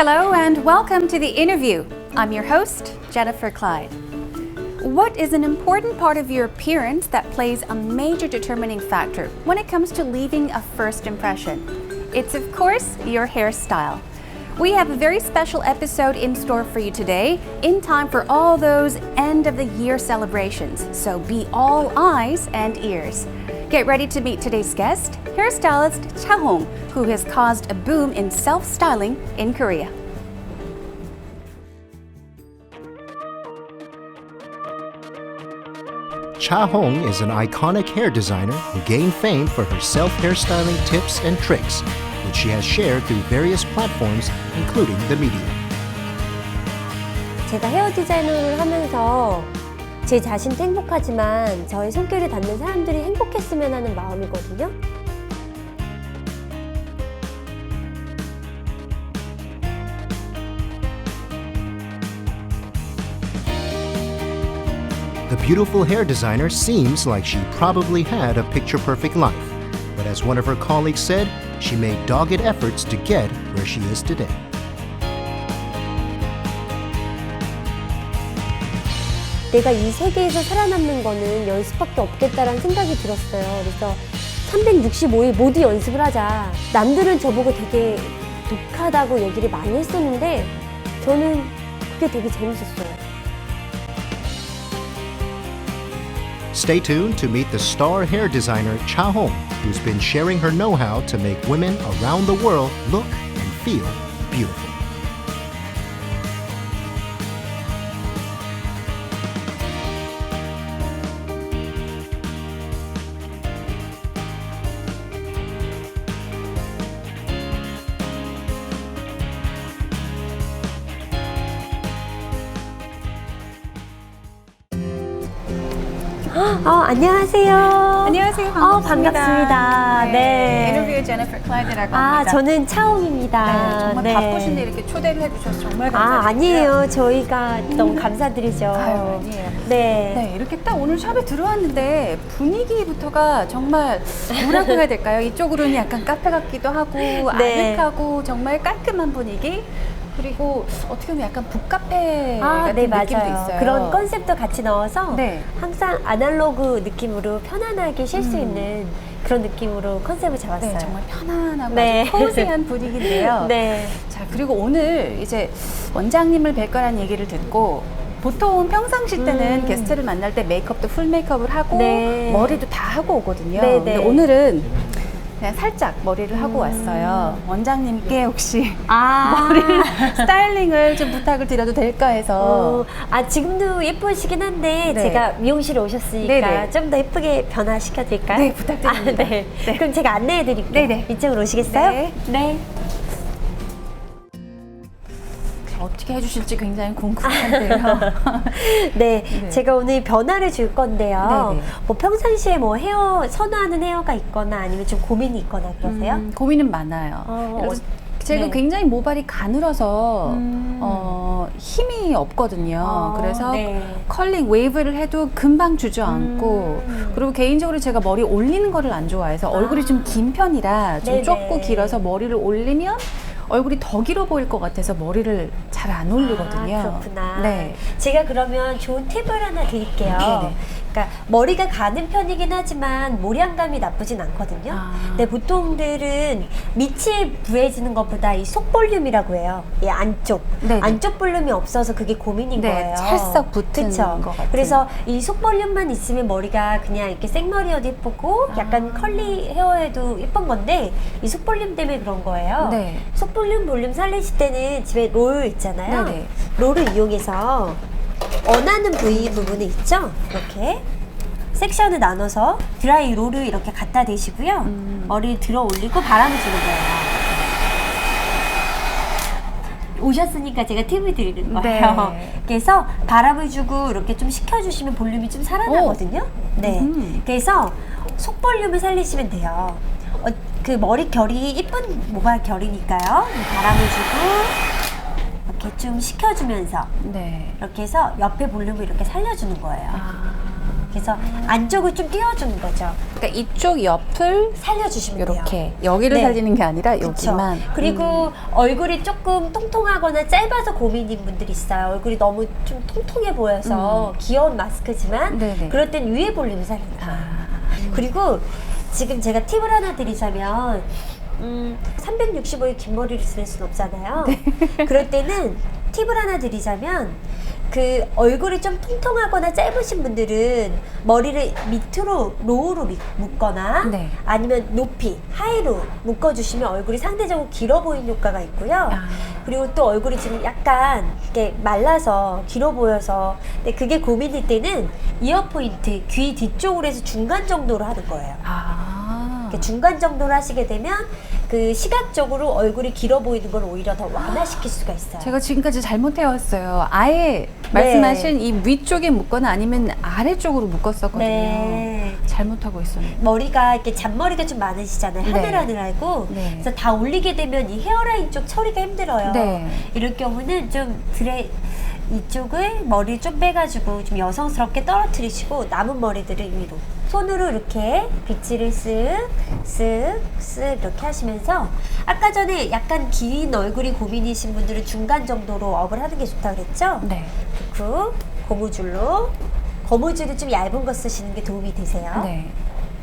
Hello and welcome to The Interview. I'm your host, Jennifer Clyde. What is an important part of your appearance that plays a major determining factor when it comes to leaving a first impression? It's, of course, your hairstyle. We have a very special episode in store for you today, in time for all those end of the year celebrations. So be all eyes and ears. Get ready to meet today's guest, hairstylist Cha Hong, who has caused a boom in self-styling in Korea. Cha Hong is an iconic hair designer who gained fame for her self-hairstyling tips and tricks, which she has shared through various platforms, including the media. 제가 헤어 디자이너를 하면서 제 자신도 행복하지만 저의 손길을 닿는 사람들이 행복했으면 하는 마음이거든요. The beautiful hair designer seems like she probably had a picture-perfect life, but as one of her colleagues said, she made dogged efforts to get where she is today. 내가 이 세계에서 살아남는 거는 연습밖에 없겠다라는 생각이 들었어요. 그래서 365일 모두 연습을 하자. 남들은 저보고 되게 독하다고 얘기를 많이 했었는데 저는 그게 되게 재밌었어요. Stay tuned to meet the star hair designer Cha Hong, who's been sharing her know-how to make women around the world look and feel beautiful. 안녕하세요. 안녕하세요. 반갑습니다. 네. 인터뷰 제니퍼 클라이드라고 합니다. 저는 차홍입니다. 네, 정말 바쁘신데 이렇게 초대를 해주셔서 정말 감사드리고요. 아니에요. 저희가 너무 감사드리죠. 아니에요. 네, 이렇게 딱 오늘 샵에 들어왔는데 분위기부터가 정말 뭐라고 해야 될까요? 이쪽으로는 약간 카페 같기도 하고 네. 아늑하고 정말 깔끔한 분위기. 그리고 어떻게 보면 약간 북카페 같은 네, 느낌도 맞아요. 있어요. 그런 컨셉도 같이 넣어서 네. 항상 아날로그 느낌으로 편안하게 쉴 수 있는 그런 느낌으로 컨셉을 잡았어요. 네, 정말 편안하고 네. 아주 코지한 분위기인데요. 네. 자, 그리고 오늘 이제 원장님을 뵐 거란 얘기를 듣고 보통 평상시 때는 게스트를 만날 때 메이크업도 풀 메이크업을 하고 네. 머리도 다 하고 오거든요. 네, 근데 네. 오늘은 그냥 살짝 머리를 하고 왔어요. 원장님께 혹시 머리 스타일링을 좀 부탁을 드려도 될까 해서. 지금도 예쁘시긴 한데 네. 제가 미용실에 오셨으니까 네네. 좀 더 예쁘게 변화시켜 드릴까요? 네, 부탁드립니다. 네. 네. 그럼 제가 안내해 드릴게요. 네네. 이쪽으로 오시겠어요? 네. 네. 어떻게 해주실지 굉장히 궁금한데요. 네, 제가 오늘 변화를 줄 건데요. 네네. 뭐 평상시에 뭐 헤어 선호하는 헤어가 있거나 아니면 좀 고민이 있거나 그러세요? 고민은 많아요. 그래서 제가 네. 굉장히 모발이 가늘어서 힘이 없거든요. 그래서 네. 컬링 웨이브를 해도 금방 주저앉고 그리고 개인적으로 제가 머리 올리는 거를 안 좋아해서 얼굴이 좀 긴 편이라 좀 네네. 좁고 길어서 머리를 올리면 얼굴이 더 길어 보일 것 같아서 머리를 잘 안 올리거든요. 그렇구나. 네. 제가 그러면 좋은 팁을 하나 드릴게요. 네네. 그러니까 머리가 가는 편이긴 하지만 모량감이 나쁘진 않거든요. 근데 보통들은 밑이 부해지는 것보다 이 속 볼륨이라고 해요. 이 안쪽. 네네. 안쪽 볼륨이 없어서 그게 고민인 네, 거예요. 찰싹 붙은 그쵸? 것 같은. 그래서 이 속 볼륨만 있으면 머리가 그냥 이렇게 생머리여도 예쁘고 약간 컬리 헤어에도 예쁜 건데 이 속 볼륨 때문에 그런 거예요. 네. 속 볼륨 살리실 때는 집에 롤 있잖아요. 네네. 롤을 이용해서 원하는 부위 부분이 있죠? 이렇게 섹션을 나눠서 드라이 롤을 이렇게 갖다 대시고요. 머리를 들어 올리고 바람을 주는 거예요. 오셨으니까 제가 팁을 드리는 거예요. 네. 그래서 바람을 주고 이렇게 좀 식혀주시면 볼륨이 좀 살아나거든요. 네. 그래서 속 볼륨을 살리시면 돼요. 그 머리 결이 예쁜 모발 결이니까요. 바람을 주고 이렇게 좀 식혀주면서 네. 이렇게 해서 옆에 볼륨을 이렇게 살려주는 거예요. 그래서 안쪽을 좀 띄워주는 거죠. 그러니까 이쪽 옆을 살려주시면 돼요. 이렇게 여기를 네. 살리는 게 아니라 그쵸. 여기만. 그리고 얼굴이 조금 통통하거나 짧아서 고민인 분들이 있어요. 얼굴이 너무 좀 통통해 보여서 귀여운 마스크지만 네네. 그럴 땐 위에 볼륨을 살리는 거예요. 아. 그리고 지금 제가 팁을 하나 드리자면 365일 긴 머리를 쓸 수는 없잖아요. 그럴 때는 팁을 하나 드리자면 그 얼굴이 좀 통통하거나 짧으신 분들은 머리를 밑으로 로우로 묶거나 네. 아니면 높이 하이로 묶어주시면 얼굴이 상대적으로 길어 보이는 효과가 있고요. 아. 그리고 또 얼굴이 지금 약간 이렇게 말라서 길어 보여서 근데 그게 고민일 때는 이어 포인트 귀 뒤쪽으로 해서 중간 정도로 하는 거예요. 아. 이렇게 중간 정도로 하시게 되면 그 시각적으로 얼굴이 길어 보이는 걸 오히려 더 완화시킬 수가 있어요. 제가 지금까지 잘못해왔어요. 아예 말씀하신 이 위쪽에 묶거나 아니면 아래쪽으로 묶었었거든요. 네. 잘못하고 있었는데. 머리가 이렇게 잔머리가 좀 많으시잖아요. 네. 하늘하늘하고. 네. 그래서 다 올리게 되면 이 헤어라인 쪽 처리가 힘들어요. 네. 이럴 경우는 좀 이쪽을 머리 좀 빼가지고 좀 여성스럽게 떨어뜨리시고 남은 머리들을 위로 손으로 이렇게 빗질을 쓱쓱쓱 이렇게 하시면서 아까 전에 약간 긴 얼굴이 고민이신 분들은 중간 정도로 업을 하는 게 좋다고 그랬죠? 네. 그 고무줄이 좀 얇은 거 쓰시는 게 도움이 되세요. 네.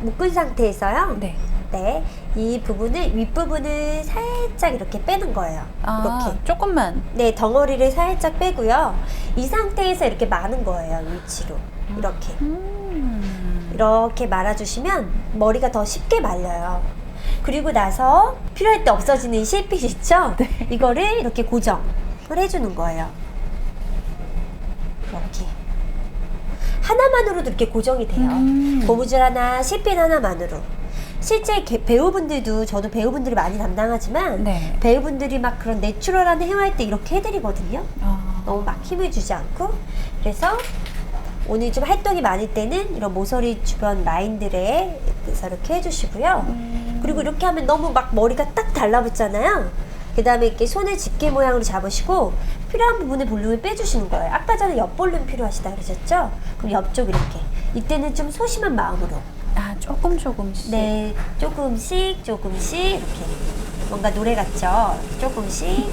묶은 상태에서요. 네. 네, 이 부분을 윗부분을 살짝 이렇게 빼는 거예요. 아, 이렇게. 조금만. 네, 덩어리를 살짝 빼고요. 이 상태에서 이렇게 마는 거예요. 위치로. 이렇게. 이렇게 말아주시면 머리가 더 쉽게 말려요. 그리고 나서 필요할 때 없어지는 실핏 있죠? 네. 이거를 이렇게 고정을 해주는 거예요. 이렇게. 하나만으로도 이렇게 고정이 돼요. 고무줄 하나, 실핏 하나만으로. 실제 배우분들도 저도 배우분들이 많이 담당하지만 네. 배우분들이 막 그런 내추럴한 헤어할 때 이렇게 해드리거든요. 아. 너무 막 힘을 주지 않고. 그래서 오늘 좀 활동이 많을 때는 이런 모서리 주변 라인들에 그래서 이렇게 해주시고요. 그리고 이렇게 하면 너무 막 머리가 딱 달라붙잖아요. 그 다음에 이렇게 손을 집게 모양으로 잡으시고 필요한 부분의 볼륨을 빼주시는 거예요. 아까 전에 옆 볼륨 필요하시다 그러셨죠? 그럼 옆쪽 이렇게. 이때는 좀 소심한 마음으로. 아, 조금씩. 네, 조금씩 이렇게. 뭔가 노래 같죠? 조금씩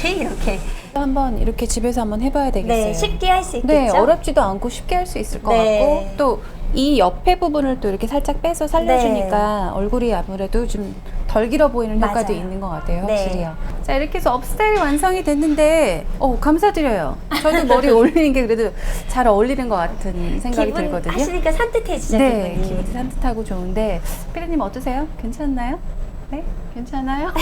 이렇게. 한번 이렇게 집에서 한번 해봐야 되겠어요. 네, 쉽게 할 수 있겠죠? 네, 어렵지도 않고 쉽게 할 수 있을 것 네. 같고 또 이 옆에 부분을 또 이렇게 살짝 빼서 살려주니까 얼굴이 아무래도 좀 덜 길어 보이는 효과도 맞아요. 있는 것 같아요. 네. 확실히요. 자, 이렇게 해서 업스타일이 완성이 됐는데 감사드려요. 저도 머리 올리는 게 그래도 잘 어울리는 것 같은 생각이 기분 들거든요. 하시니까 산뜻해지죠, 네, 기분이. 기분이 산뜻하고 좋은데 피디님 어떠세요? 괜찮나요? 네? 괜찮아요?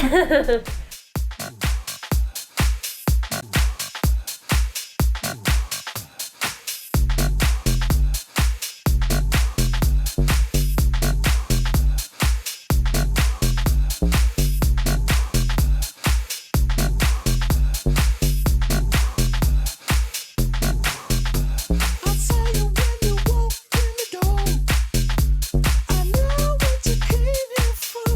I saw you when you walked in the door. I know what you came here for.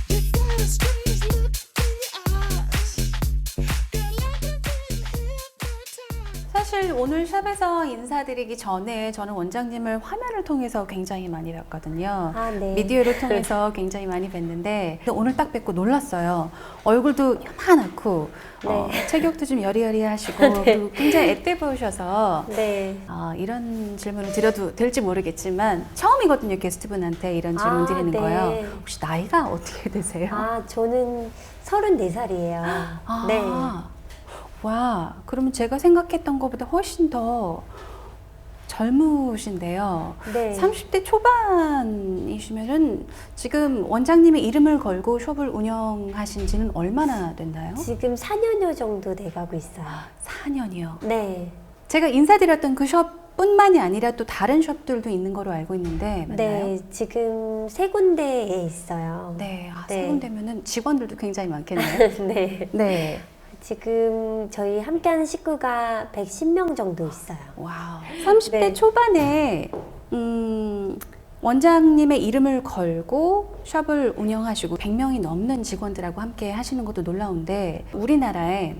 You got a strange look in your eyes. Girl, I've been hypnotized. 사실 오늘 샵에서 인사드리기 전에 저는 원장님을 화면을 통해서 굉장히 많이 뵀거든요. 아, 네. 미디어를 통해서 굉장히 많이 뵀는데 오늘 딱 뵙고 놀랐어요. 얼굴도 요만하고 체격도 좀 여리여리하시고 그리고 굉장히 앳돼 보이셔서 네. 이런 질문을 드려도 될지 모르겠지만 처음이거든요. 게스트분한테 이런 질문 아, 드리는 네. 거예요. 혹시 나이가 어떻게 되세요? 저는 34살이에요. 네. 와, 그러면 제가 생각했던 것보다 훨씬 더 젊으신데요. 네. 30대 초반이시면은 지금 원장님의 이름을 걸고 숍을 운영하신 지는 얼마나 됐나요? 지금 4년여 정도 돼가고 있어요. 4년이요. 네. 제가 인사드렸던 그 숍뿐만이 아니라 또 다른 숍들도 있는 거로 알고 있는데 맞나요? 네. 지금 3군데에 있어요. 네, 네. 세 군데면은 직원들도 굉장히 많겠네요. 네. 네. 지금 저희 함께하는 식구가 110명 정도 있어요. 와우. 30대 네. 초반에 원장님의 이름을 걸고 숍을 운영하시고 100명이 넘는 직원들하고 함께 하시는 것도 놀라운데 우리나라에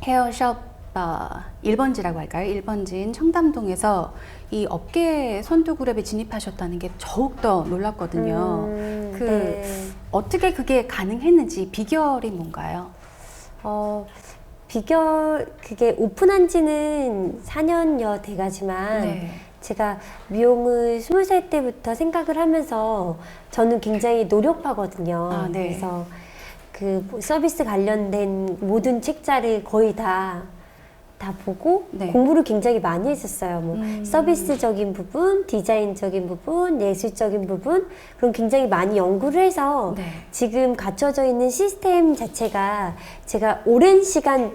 헤어숍 1번지라고 할까요? 1번지인 청담동에서 이 업계 선두 그룹에 진입하셨다는 게 더욱더 놀랍거든요. 네. 어떻게 그게 가능했는지 비결이 뭔가요? 그게 오픈한 지는 4년여 돼가지만, 네. 제가 미용을 20살 때부터 생각을 하면서 저는 굉장히 노력하거든요. 아, 네. 그래서 서비스 관련된 모든 책자를 거의 다 보고 네. 공부를 굉장히 많이 했었어요. 뭐 서비스적인 부분, 디자인적인 부분, 예술적인 부분, 그럼 굉장히 많이 연구를 해서 네. 지금 갖춰져 있는 시스템 자체가 제가 오랜 시간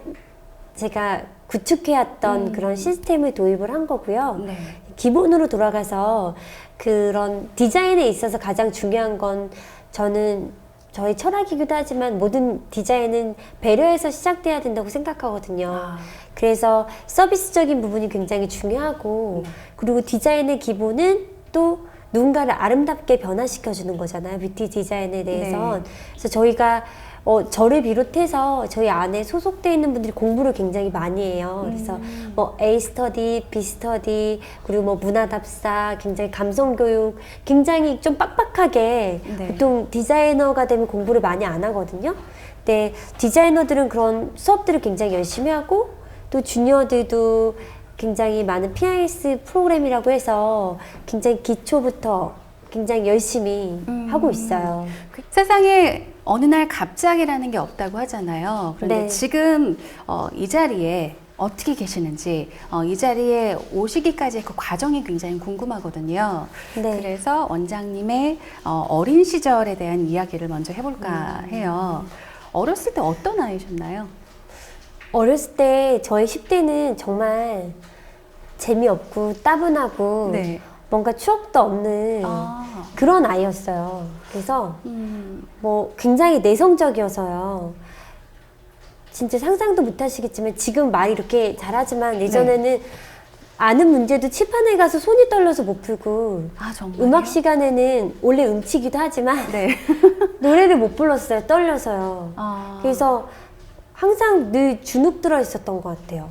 제가 구축해왔던 그런 시스템을 도입을 한 거고요. 네. 기본으로 돌아가서 그런 디자인에 있어서 가장 중요한 건 저는 저희 철학이기도 하지만 모든 디자인은 배려에서 시작돼야 된다고 생각하거든요. 아. 그래서 서비스적인 부분이 굉장히 중요하고 그리고 디자인의 기본은 또 누군가를 아름답게 변화시켜주는 거잖아요. 뷰티 디자인에 대해서. 네. 그래서 저희가 저를 비롯해서 저희 안에 소속되어 있는 분들이 공부를 굉장히 많이 해요. 그래서 뭐 A 스터디, B 스터디, 그리고 뭐 문화답사, 굉장히 감성교육, 굉장히 좀 빡빡하게 네. 보통 디자이너가 되면 공부를 많이 안 하거든요. 근데 디자이너들은 그런 수업들을 굉장히 열심히 하고 또 주니어들도 굉장히 많은 PIS 프로그램이라고 해서 굉장히 기초부터 굉장히 열심히 하고 있어요. 세상에 어느 날 갑자기라는 게 없다고 하잖아요. 그런데 네. 지금 이 자리에 어떻게 계시는지, 이 자리에 오시기까지의 그 과정이 굉장히 궁금하거든요. 네. 그래서 원장님의 어린 시절에 대한 이야기를 먼저 해볼까 해요. 어렸을 때 어떤 아이셨나요? 어렸을 때 저의 10대는 정말 재미없고 따분하고 네. 뭔가 추억도 없는 아. 그런 아이였어요. 그래서 뭐 굉장히 내성적이어서요. 진짜 상상도 못 하시겠지만 지금 말 이렇게 잘하지만 예전에는 아는 문제도 칠판에 가서 손이 떨려서 못 풀고 아, 정말요? 음악 시간에는 원래 음치기도 하지만 네. 노래를 못 불렀어요. 떨려서요. 아. 그래서 항상 늘 주눅 들어 있었던 것 같아요.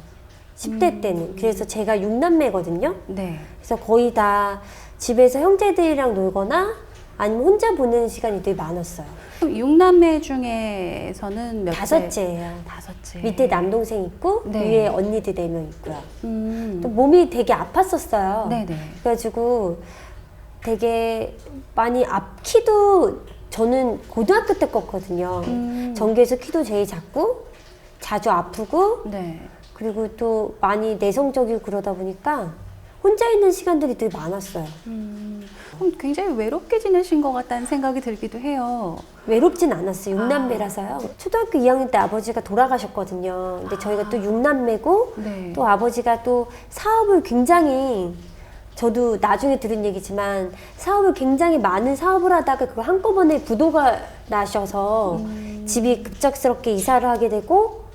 10대 때는. 그래서 제가 6남매거든요. 네. 그래서 거의 다 집에서 형제들이랑 놀거나 아니면 혼자 보내는 시간이 되게 많았어요. 6남매 중에서는 몇 다섯째예요. 다섯째. 밑에 남동생 있고 네. 위에 언니들 4명 있고요. 또 음. 몸이 되게 아팠었어요. 네네. 그래가지고 되게 많이 키도 저는 고등학교 때 컸거든요. 전교에서 키도 제일 작고 자주 아프고 네. 그리고 또 많이 내성적이고 그러다 보니까 혼자 있는 시간들이 되게 많았어요. 그럼 굉장히 외롭게 지내신 것 같다는 생각이 들기도 해요. 외롭진 않았어요. 6남매라서요. 초등학교 2학년 때 아버지가 돌아가셨거든요. 근데 저희가 또 6남매고 네. 또 아버지가 또 사업을 굉장히 저도 나중에 들은 얘기지만 사업을 굉장히 많은 사업을 하다가 그거 한꺼번에 부도가 나셔서 집이 급작스럽게 이사를 하게 되고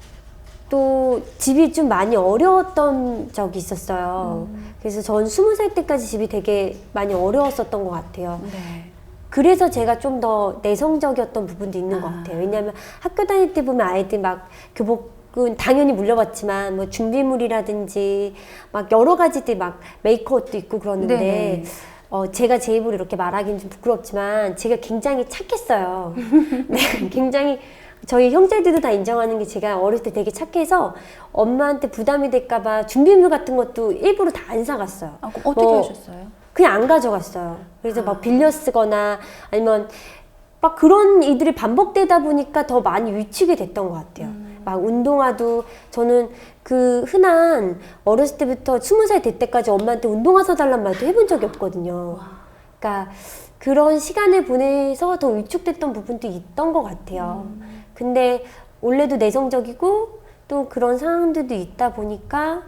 또 집이 좀 많이 어려웠던 적이 있었어요. 그래서 전 20살 때까지 집이 되게 많이 어려웠었던 것 같아요. 네. 그래서 제가 좀 더 내성적이었던 부분도 있는 것 같아요. 왜냐하면 학교 다닐 때 보면 아이들 막 교복은 당연히 물려봤지만 뭐 준비물이라든지 막 여러 가지들 막 메이크업도 있고 그러는데 네네. 제가 제 입으로 이렇게 말하기는 좀 부끄럽지만 제가 굉장히 착했어요. 네, 굉장히 저희 형제들도 다 인정하는 게 제가 어렸을 때 되게 착해서 엄마한테 부담이 될까봐 준비물 같은 것도 일부러 다 안 사갔어요. 아, 그럼 어떻게 하셨어요? 그냥 안 가져갔어요. 그래서 막 빌려 쓰거나 아니면 막 그런 일들이 반복되다 보니까 더 많이 위축이 됐던 것 같아요. 막 운동화도 저는 그 흔한 어렸을 때부터 20살 될 때까지 엄마한테 운동화 사달란 말도 해본 적이 없거든요. 그러니까 그런 시간을 보내서 더 위축됐던 부분도 있던 것 같아요. 근데 원래도 내성적이고 또 그런 상황들도 있다 보니까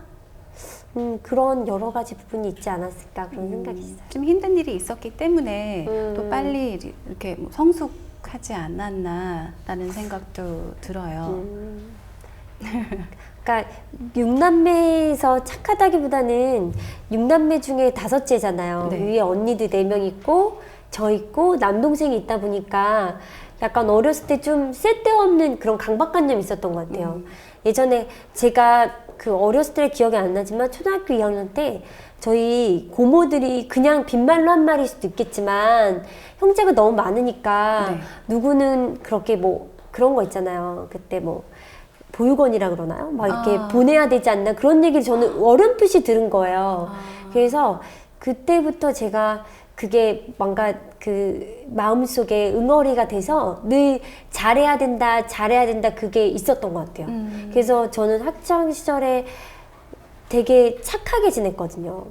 그런 여러 가지 부분이 있지 않았을까 그런 생각이 있어요. 좀 힘든 일이 있었기 때문에 또 빨리 이렇게 뭐 성숙하지 않았나라는 생각도 들어요. 그러니까 6남매에서 착하다기보다는 6남매 중에 5째잖아요. 네. 위에 언니들 4명 있고 저 있고 남동생이 있다 보니까 약간 어렸을 때 좀 쓸데없는 그런 강박관념이 있었던 것 같아요. 예전에 제가 그 어렸을 때 기억이 안 나지만 초등학교 2학년 때 저희 고모들이 그냥 빈말로 한 말일 수도 있겠지만 형제가 너무 많으니까 네. 누구는 그렇게 뭐 그런 거 있잖아요. 그때 뭐 보육원이라 그러나요? 막 이렇게 아. 보내야 되지 않나 그런 얘기를 저는 어렴풋이 들은 거예요. 그래서 그때부터 제가 그게 뭔가 그 마음속에 응어리가 돼서 늘 잘해야 된다, 잘해야 된다 그게 있었던 것 같아요. 그래서 저는 학창 시절에 되게 착하게 지냈거든요.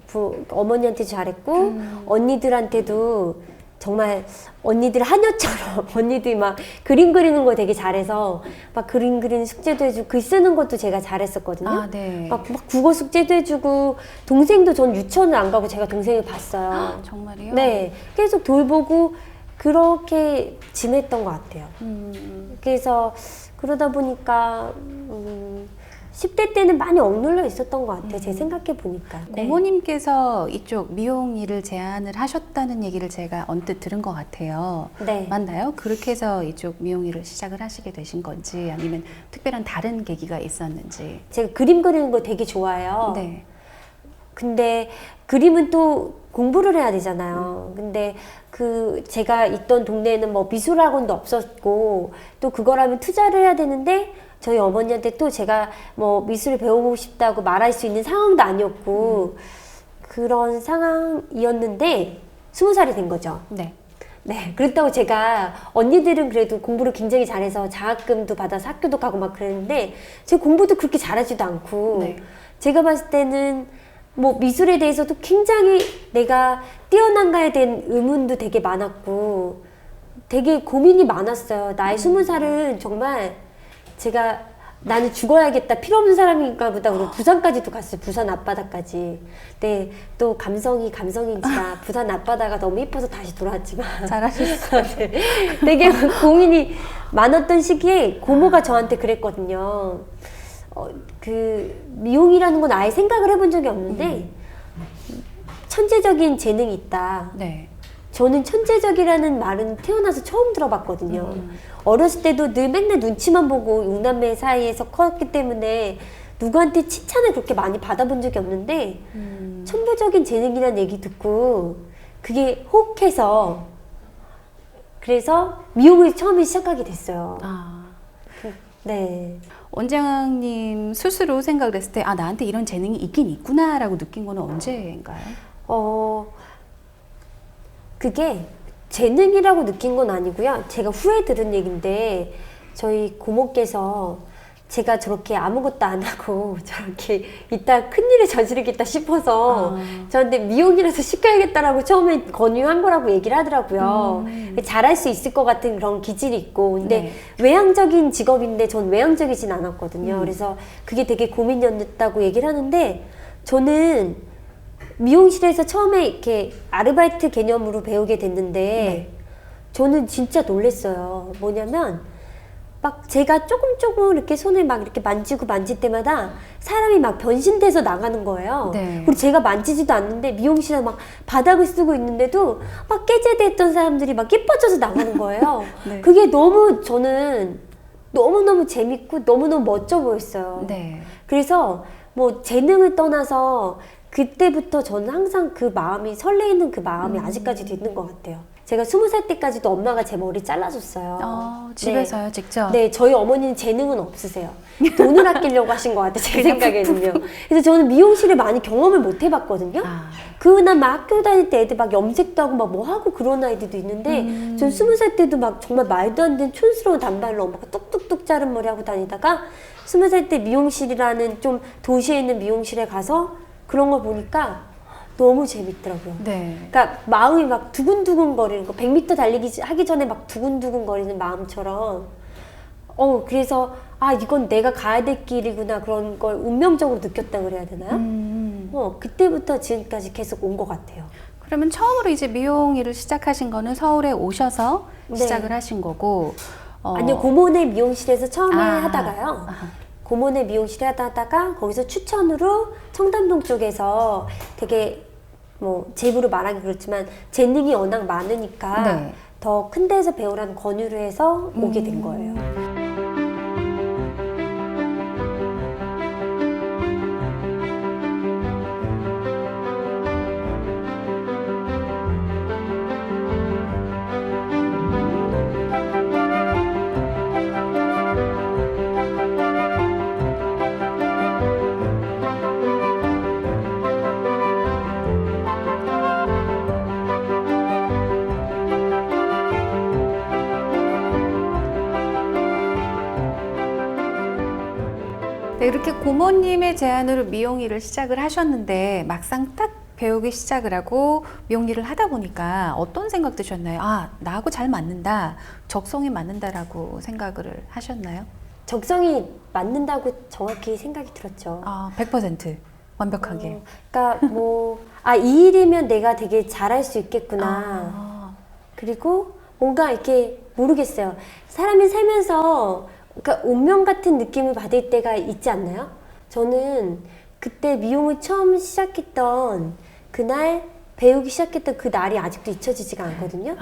어머니한테 잘했고 언니들한테도 정말 언니들 하녀처럼 언니들이 막 그림 그리는 거 되게 잘해서 막 그림 그리는 숙제도 해주고 글 쓰는 것도 제가 잘했었거든요. 아, 네. 막 국어 숙제도 해주고 동생도 전 유치원을 안 가고 제가 동생을 봤어요. 정말이요? 네, 계속 돌보고 그렇게 지냈던 것 같아요. 그래서 그러다 보니까 10대 때는 많이 억눌려 있었던 것 같아요. 제가 생각해 보니까. 네. 고모님께서 이쪽 미용 일을 제안을 하셨다는 얘기를 제가 언뜻 들은 것 같아요. 네. 맞나요? 그렇게 해서 이쪽 미용 일을 시작을 하시게 되신 건지 아니면 특별한 다른 계기가 있었는지. 제가 그림 그리는 거 되게 좋아해요. 네. 근데 그림은 또 공부를 해야 되잖아요. 근데 그 제가 있던 동네에는 뭐 미술학원도 없었고 또 그거라면 투자를 해야 되는데 저희 어머니한테 또 제가 뭐 미술을 배우고 싶다고 말할 수 있는 상황도 아니었고 그런 상황이었는데 20살이 된 거죠. 네. 네, 그렇다고 제가 언니들은 그래도 공부를 굉장히 잘해서 장학금도 받아서 학교도 가고 막 그랬는데 제 공부도 그렇게 잘하지도 않고 네. 제가 봤을 때는 뭐 미술에 대해서도 굉장히 내가 뛰어난가에 대한 의문도 되게 많았고 되게 고민이 많았어요. 나의 20살은 정말 제가 나는 죽어야겠다 필요 없는 사람인가 보다 그러고 부산까지도 갔어요. 부산 앞바다까지. 네, 또 감성인지라 부산 앞바다가 너무 이뻐서 다시 돌아왔지만 잘하셨어요. 네, 되게 고민이 많았던 시기에 고모가 저한테 그랬거든요. 그 미용이라는 건 아예 생각을 해본 적이 없는데 천재적인 재능이 있다. 네. 저는 천재적이라는 말은 태어나서 처음 들어봤거든요. 어렸을 때도 늘 맨날 눈치만 보고 육남매 사이에서 컸기 때문에 누구한테 칭찬을 그렇게 많이 받아본 적이 없는데 천부적인 재능이라는 얘기 듣고 그게 혹해서 그래서 미용을 처음에 시작하게 됐어요. 아. 네. 원장님 스스로 생각을 했을 때 아, 나한테 이런 재능이 있긴 있구나라고 느낀 거는 언제인가요? 그게 재능이라고 느낀 건 아니고요. 제가 후에 들은 얘기인데 저희 고모께서 제가 저렇게 아무것도 안 하고 저렇게 이따 큰일을 저지르겠다 싶어서 저한테 미용이라서 시켜야겠다라고 처음에 권유한 거라고 얘기를 하더라고요. 잘할 수 있을 것 같은 그런 기질이 있고 근데 네. 외향적인 직업인데 전 외향적이진 않았거든요. 그래서 그게 되게 고민이었다고 얘기를 하는데 저는 미용실에서 처음에 이렇게 아르바이트 개념으로 배우게 됐는데 저는 진짜 놀랬어요. 뭐냐면 막 제가 조금 이렇게 손을 막 이렇게 만질 때마다 사람이 막 변신돼서 나가는 거예요. 네. 그리고 제가 만지지도 않는데 미용실에 막 바닥을 쓰고 있는데도 막 깨제됐던 사람들이 막 예뻐져서 나가는 거예요. 네. 그게 너무 저는 너무너무 재밌고 너무너무 멋져 보였어요. 네. 그래서 뭐 재능을 떠나서 그때부터 저는 항상 그 마음이 설레이는 그 마음이 아직까지도 있는 것 같아요. 제가 20살 때까지도 엄마가 제 머리 잘라줬어요. 집에서요, 직접? 네, 저희 어머니는 재능은 없으세요. 돈을 아끼려고 하신 것 같아요, 제 생각에는요. 그래서 저는 미용실을 많이 경험을 못 해봤거든요. 그날 막 학교 다닐 때 애들 막 염색도 하고 막 뭐 하고 그런 아이들도 있는데 전 20살 때도 막 정말 말도 안 되는 촌스러운 단발로 엄마가 뚝뚝뚝 자른 머리 하고 다니다가 20살 때 미용실이라는 좀 도시에 있는 미용실에 가서 그런 걸 보니까 너무 재밌더라고요. 네. 그러니까 마음이 막 두근두근 거리는 거, 100m 달리기 하기 전에 막 두근두근 거리는 마음처럼 그래서 아 이건 내가 가야 될 길이구나 그런 걸 운명적으로 느꼈다 그래야 되나요? 그때부터 지금까지 계속 온 것 같아요. 그러면 처음으로 이제 미용 일을 시작하신 거는 서울에 오셔서 네. 시작을 하신 거고 아니요, 고모네 미용실에서 처음에 아. 하다가요. 고모네 미용실에 하다가 거기서 추천으로 청담동 쪽에서 되게 뭐 제 입으로 말하기 그렇지만 재능이 워낙 많으니까 네. 더 큰 데에서 배우라는 권유를 해서 오게 된 거예요. 이렇게 고모님의 제안으로 미용 일을 시작을 하셨는데 막상 딱 배우기 시작을 하고 미용 일을 하다 보니까 어떤 생각 드셨나요? 아, 나하고 잘 맞는다, 적성에 맞는다라고 생각을 하셨나요? 적성이 맞는다고 정확히 생각이 들었죠. 아, 100% 완벽하게. 그러니까 뭐 이 일이면 내가 되게 잘할 수 있겠구나. 아, 그리고 뭔가 이렇게 모르겠어요. 사람이 살면서 그러니까 운명 같은 느낌을 받을 때가 있지 않나요? 저는 그때 미용을 처음 시작했던 그날 배우기 시작했던 그 날이 아직도 잊혀지지가 않거든요.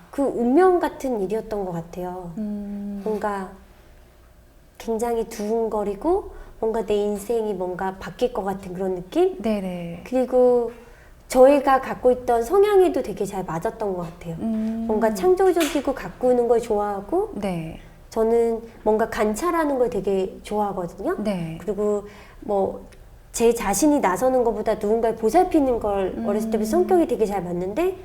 그 운명 같은 일이었던 것 같아요. 뭔가 굉장히 두근거리고 뭔가 내 인생이 뭔가 바뀔 것 같은 그런 느낌? 네네. 그리고 저희가 갖고 있던 성향에도 되게 잘 맞았던 것 같아요. 뭔가 창조적이고 가꾸는 걸 좋아하고 네. 저는 뭔가 관찰하는 걸 되게 좋아하거든요. 네. 그리고 뭐 제 자신이 나서는 것보다 누군가를 보살피는 걸 어렸을 때부터 성격이 되게 잘 맞는데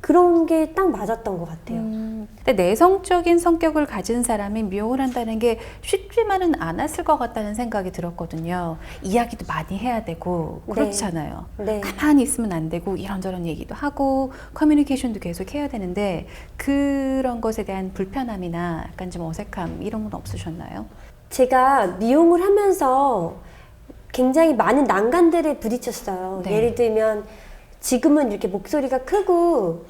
그런 게 딱 맞았던 것 같아요. 근데 내성적인 성격을 가진 사람이 미용을 한다는 게 쉽지만은 않았을 것 같다는 생각이 들었거든요. 이야기도 많이 해야 되고 그렇잖아요. 네. 가만히 있으면 안 되고 이런저런 얘기도 하고 커뮤니케이션도 계속 해야 되는데 그런 것에 대한 불편함이나 약간 좀 어색함 이런 건 없으셨나요? 제가 미용을 하면서 굉장히 많은 난관들에 부딪혔어요. 네. 예를 들면 지금은 이렇게 목소리가 크고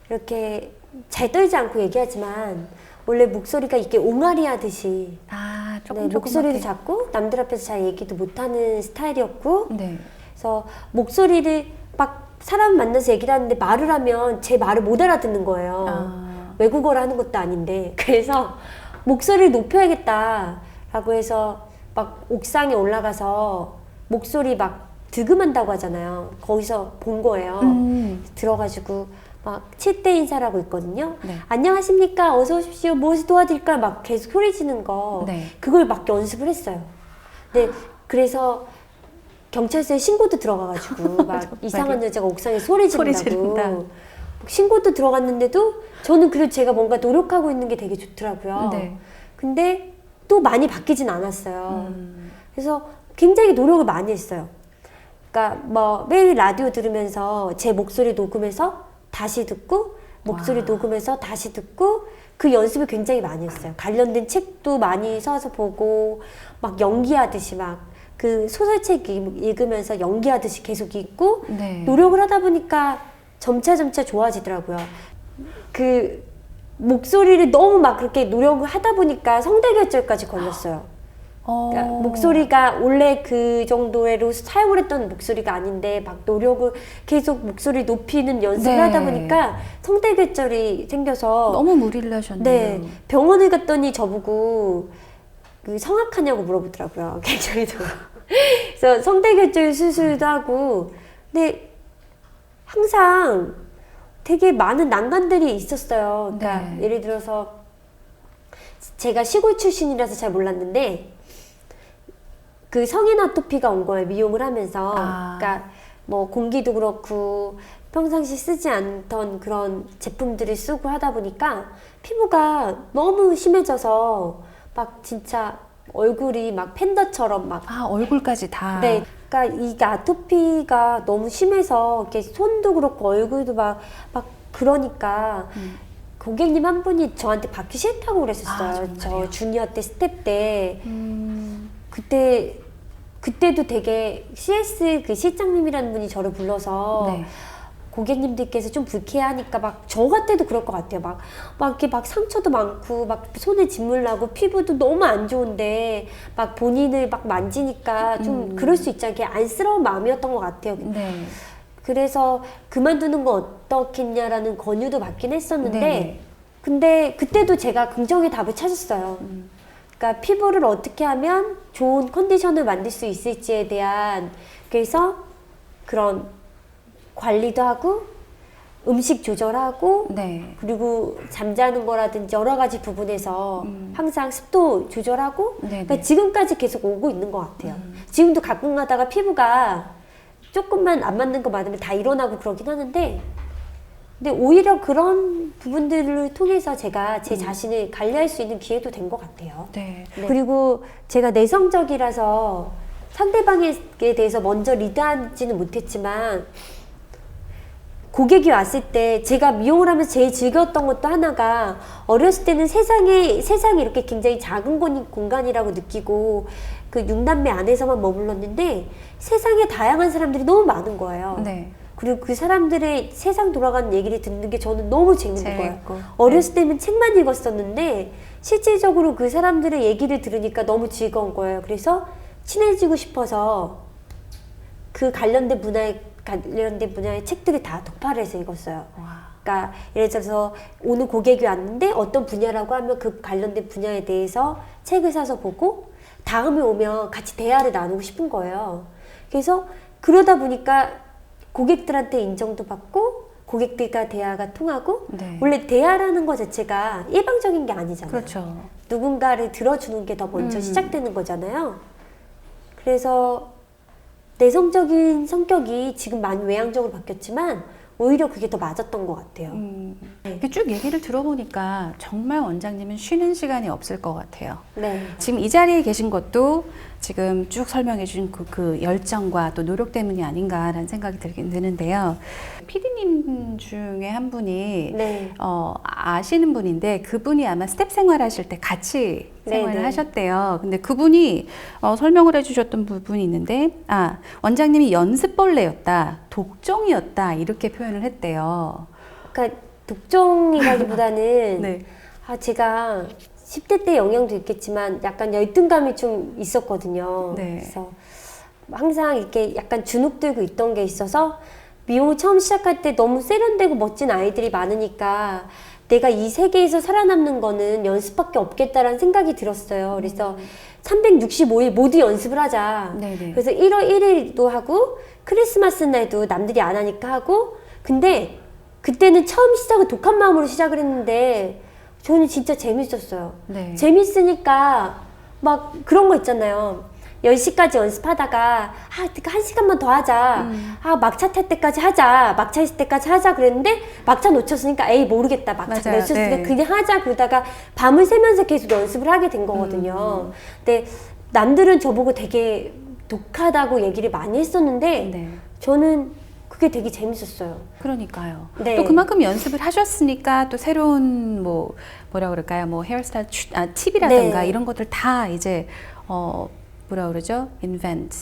이렇게 잘 떨지 않고 얘기하지만 원래 목소리가 이렇게 옹알이 하듯이 아, 네, 목소리도 작고 남들 앞에서 잘 얘기도 못하는 스타일이었고 네. 그래서 목소리를 막 사람 만나서 얘기를 하는데 말을 하면 제 말을 못 알아듣는 거예요. 아. 외국어를 하는 것도 아닌데 그래서 목소리를 높여야겠다라고 해서 막 옥상에 올라가서 목소리 막 득음한다고 하잖아요. 거기서 본 거예요. 들어가지고 막 7대 인사라고 있거든요. 네. 안녕하십니까? 어서 오십시오. 무엇을 도와드릴까요? 막 계속 소리 지는 거. 네. 그걸 막 연습을 했어요. 근데 그래서 경찰서에 신고도 들어가가지고 막 이상한 여자가 옥상에 소리 지른다고. 지른다. 신고도 들어갔는데도 저는 그래도 제가 뭔가 노력하고 있는 게 되게 좋더라고요. 네. 근데 또 많이 바뀌진 않았어요. 그래서 굉장히 노력을 많이 했어요. 그러니까 뭐 매일 라디오 들으면서 제 목소리 녹음해서 다시 듣고 목소리 와. 녹음해서 다시 듣고 그 연습을 굉장히 많이 했어요. 관련된 책도 많이 사서 보고 막 연기하듯이 막 그 소설책 읽으면서 연기하듯이 계속 읽고 네. 노력을 하다 보니까 점차 좋아지더라고요. 그 목소리를 너무 막 그렇게 노력을 하다 보니까 성대결절까지 걸렸어요. 그러니까 목소리가 원래 그 정도로 사용을 했던 목소리가 아닌데 막 노력을 계속 목소리 높이는 연습을 네. 하다 보니까 성대결절이 생겨서 너무 무리를 하셨네요. 네, 병원을 갔더니 저보고 그 성악하냐고 물어보더라고요. 굉장히 그래서 성대결절 수술도 하고 근데 항상 되게 많은 난관들이 있었어요. 그러니까 네. 예를 들어서 제가 시골 출신이라서 잘 몰랐는데 그 성인 아토피가 온 거예요. 미용을 하면서. 아. 그러니까 뭐 공기도 그렇고 평상시 쓰지 않던 그런 제품들을 쓰고 하다 보니까 피부가 너무 심해져서 막 진짜 얼굴이 막 팬더처럼 막 아, 얼굴까지 다. 네, 그러니까 이게 아토피가 너무 심해서 이렇게 손도 그렇고 얼굴도 막 그러니까 고객님 한 분이 저한테 받기 싫다고 그랬었어요. 아, 정말요? 저 주니어 때 스텝 때 그때도 되게 CS 그 실장님이라는 분이 저를 불러서 네. 고객님들께서 좀 불쾌하니까 막 저 같아도 그럴 것 같아요. 막 이렇게 막 상처도 많고 막 손에 진물 나고 피부도 너무 안 좋은데 막 본인을 막 만지니까 좀 그럴 수 있지 않게 안쓰러운 마음이었던 것 같아요. 네. 그래서 그만두는 건 어떻겠냐라는 권유도 받긴 했었는데 네네. 근데 그때도 제가 긍정의 답을 찾았어요. 그러니까 피부를 어떻게 하면 좋은 컨디션을 만들 수 있을지에 대한 그래서 그런 관리도 하고 음식 조절하고 네. 그리고 잠자는 거라든지 여러 가지 부분에서 항상 습도 조절하고 네네. 그러니까 지금까지 계속 오고 있는 것 같아요. 지금도 가끔 가다가 피부가 조금만 안 맞는 거 맞으면 다 일어나고 그러긴 하는데 근데 오히려 그런 부분들을 통해서 제가 제 자신을 관리할 수 있는 기회도 된 것 같아요. 네. 그리고 제가 내성적이라서 상대방에 대해서 먼저 리드하지는 못했지만 고객이 왔을 때 제가 미용을 하면서 제일 즐거웠던 것도 하나가 어렸을 때는 세상이 이렇게 굉장히 작은 공간이라고 느끼고 그 6남매 안에서만 머물렀는데 세상에 다양한 사람들이 너무 많은 거예요. 네. 그리고 그 사람들의 세상 돌아가는 얘기를 듣는 게 저는 너무 재밌는 거예요. 재밌고. 어렸을 때는 책만 읽었었는데 실질적으로 그 사람들의 얘기를 들으니까 너무 즐거운 거예요. 그래서 친해지고 싶어서 그 관련된 분야의 책들을 다 독파를 해서 읽었어요. 그러니까 예를 들어서 오늘 고객이 왔는데 어떤 분야라고 하면 그 관련된 분야에 대해서 책을 사서 보고 다음에 오면 같이 대화를 나누고 싶은 거예요. 그래서 그러다 보니까 고객들한테 인정도 받고 고객들과 대화가 통하고 네. 원래 대화라는 것 자체가 일방적인 게 아니잖아요. 그렇죠. 누군가를 들어주는 게 더 먼저 시작되는 거잖아요. 그래서 내성적인 성격이 지금 많이 외향적으로 바뀌었지만 오히려 그게 더 맞았던 것 같아요. 이렇게 쭉 얘기를 들어보니까 정말 원장님은 쉬는 시간이 없을 것 같아요. 네. 지금 이 자리에 계신 것도 지금 쭉 설명해 주신 그 열정과 또 노력 때문이 아닌가라는 생각이 들긴 드는데요. PD님 중에 한 분이 네. 아시는 분인데 그분이 아마 스텝 생활하실 때 같이 생활을 네네. 하셨대요. 근데 그분이 설명을 해주셨던 부분이 있는데 원장님이 연습벌레였다, 독종이었다 이렇게 표현을 했대요. 그러니까 독종이라기보다는 네. 제가 10대 때 영향도 있겠지만 약간 열등감이 좀 있었거든요. 네. 그래서 항상 이렇게 약간 주눅 들고 있던 게 있어서 미용을 처음 시작할 때 너무 세련되고 멋진 아이들이 많으니까 내가 이 세계에서 살아남는 거는 연습밖에 없겠다라는 생각이 들었어요. 그래서 365일 모두 연습을 하자. 네네. 그래서 1월 1일도 하고 크리스마스 날도 남들이 안 하니까 하고 근데 그때는 처음 시작은 독한 마음으로 시작을 했는데 저는 진짜 재밌었어요. 네. 재밌으니까 막 그런 거 있잖아요. 10시까지 연습하다가 1시간만 더 하자. 막차 탈 때까지 하자. 막차 있을 때까지 하자 그랬는데 막차 놓쳤으니까 에이 모르겠다. 막차 맞아요. 놓쳤으니까 네. 그냥 하자 그러다가 밤을 새면서 계속 연습을 하게 된 거거든요. 근데 남들은 저보고 되게 독하다고 얘기를 많이 했었는데 네. 저는 그게 되게 재밌었어요. 그러니까요. 네. 또 그만큼 연습을 하셨으니까 또 새로운 뭐라 그럴까요? 뭐 헤어스타일 팁이라든가 네. 이런 것들 다 이제 뭐라 그러죠? invent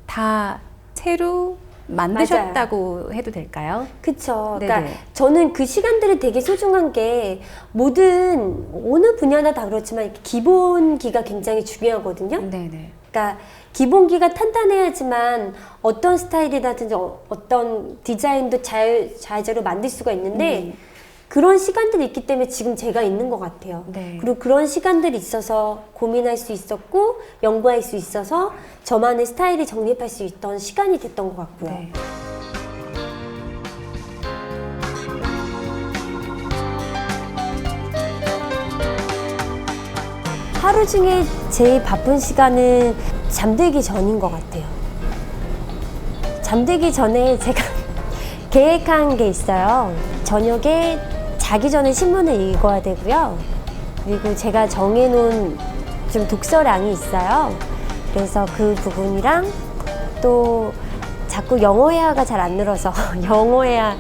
다 새로 만드셨다고 해도 될까요? 그쵸. 네네. 그러니까 저는 그 시간들이 되게 소중한 게 모든 어느 분야나 다 그렇지만 이렇게 기본기가 굉장히 중요하거든요. 네네. 그러니까 기본기가 탄탄해야지만 어떤 스타일이라든지 어떤 디자인도 자유자재로 만들 수가 있는데 그런 시간들이 있기 때문에 지금 제가 있는 것 같아요. 네. 그리고 그런 시간들이 있어서 고민할 수 있었고 연구할 수 있어서 저만의 스타일을 정립할 수 있던 시간이 됐던 것 같고요. 네. 하루 중에 제일 바쁜 시간은 잠들기 전인 것 같아요. 잠들기 전에 제가 계획한 게 있어요. 저녁에 자기 전에 신문을 읽어야 되고요. 그리고 제가 정해놓은 좀 독서량이 있어요. 그래서 그 부분이랑 또 자꾸 영어회화가 잘 안 늘어서 영어회화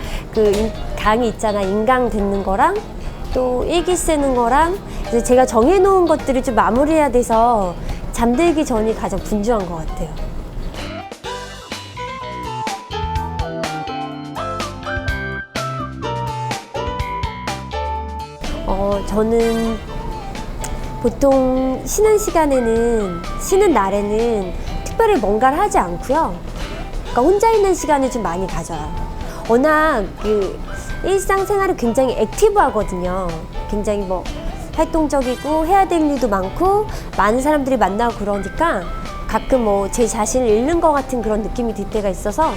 강의 있잖아. 인강 듣는 거랑 또 일기 쓰는 거랑 그래서 제가 정해놓은 것들을 좀 마무리해야 돼서 잠들기 전이 가장 분주한 것 같아요. 저는 보통 쉬는 날에는 특별히 뭔가를 하지 않고요. 그러니까 혼자 있는 시간을 좀 많이 가져요. 워낙 일상생활이 굉장히 액티브하거든요. 굉장히 활동적이고 해야 될 일도 많고 많은 사람들이 만나고 그러니까 가끔 제 자신을 잃는 것 같은 그런 느낌이 들 때가 있어서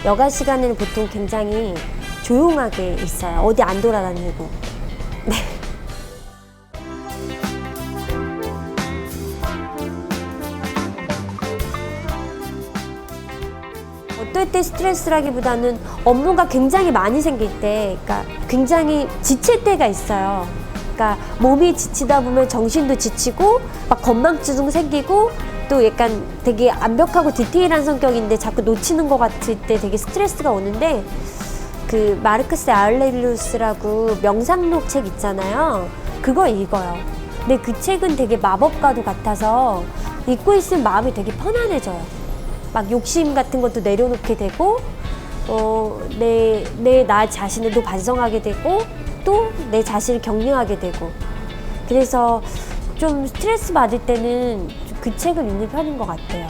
여가 시간에는 보통 굉장히 조용하게 있어요. 어디 안 돌아다니고. 네. 어떨 때 스트레스라기보다는 업무가 굉장히 많이 생길 때, 그러니까 굉장히 지칠 때가 있어요. 그러니까 몸이 지치다 보면 정신도 지치고 막 건망증 생기고 또 약간 되게 완벽하고 디테일한 성격인데 자꾸 놓치는 것 같을 때 되게 스트레스가 오는데 그 마르크스 아울렐리우스라고 명상록 책 있잖아요. 그거 읽어요. 근데 그 책은 되게 마법과도 같아서 읽고 있으면 마음이 되게 편안해져요. 막 욕심 같은 것도 내려놓게 되고 나 자신을 또 반성하게 되고 또 내 자신을 격려하게 되고 그래서 좀 스트레스 받을 때는 그 책을 읽는 편인 것 같아요.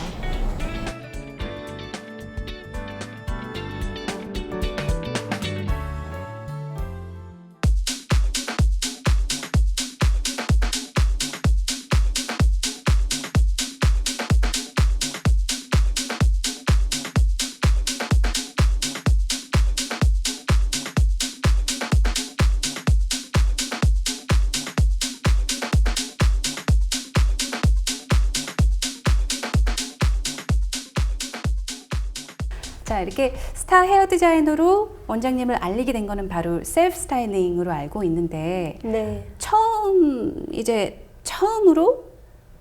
자, 이렇게 스타 헤어 디자이너로 원장님을 알리게 된 거는 바로 셀프 스타일링으로 알고 있는데 네. 처음으로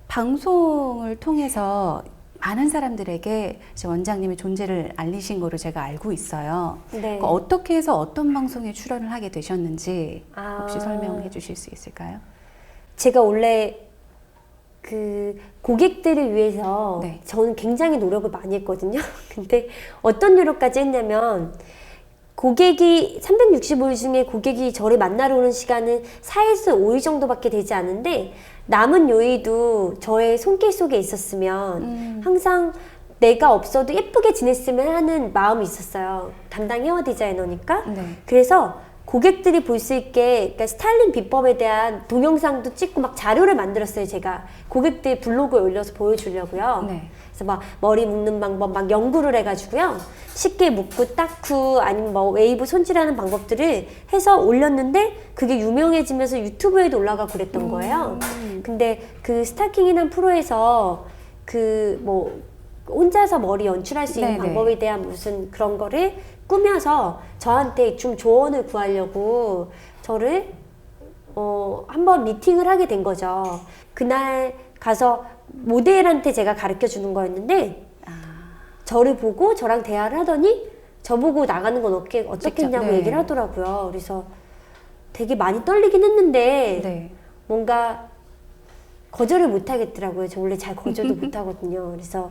방송을 통해서 많은 사람들에게 이제 원장님의 존재를 알리신 거로 제가 알고 있어요. 네. 그러니까 어떻게 해서 어떤 방송에 출연을 하게 되셨는지 혹시 아. 설명해 주실 수 있을까요? 제가 원래 그 고객들을 위해서 네. 저는 굉장히 노력을 많이 했거든요. 근데 어떤 노력까지 했냐면 고객이 365일 중에 고객이 저를 만나러 오는 시간은 4에서 5일 정도밖에 되지 않은데 남은 요일도 저의 손길 속에 있었으면 항상 내가 없어도 예쁘게 지냈으면 하는 마음이 있었어요. 담당 헤어 디자이너니까. 네. 그래서 고객들이 볼 수 있게 그러니까 스타일링 비법에 대한 동영상도 찍고 막 자료를 만들었어요. 제가 고객들 블로그에 올려서 보여주려고요. 네. 그래서 막 머리 묶는 방법 막 연구를 해가지고요. 쉽게 묶고 닦고 아니면 뭐 웨이브 손질하는 방법들을 해서 올렸는데 그게 유명해지면서 유튜브에도 올라가고 그랬던 거예요. 근데 그 스타킹이라는 프로에서 그 뭐 혼자서 머리 연출할 수 있는 네네. 방법에 대한 무슨 그런 거를 꾸며서 저한테 좀 조언을 구하려고 저를 한번 미팅을 하게 된 거죠. 그날 가서 모델한테 제가 가르쳐 주는 거였는데 저를 보고 저랑 대화를 하더니 저보고 나가는 건 어떻겠냐고 네. 얘기를 하더라고요. 그래서 되게 많이 떨리긴 했는데 네. 뭔가 거절을 못 하겠더라고요. 저 원래 잘 거절도 못 하거든요. 그래서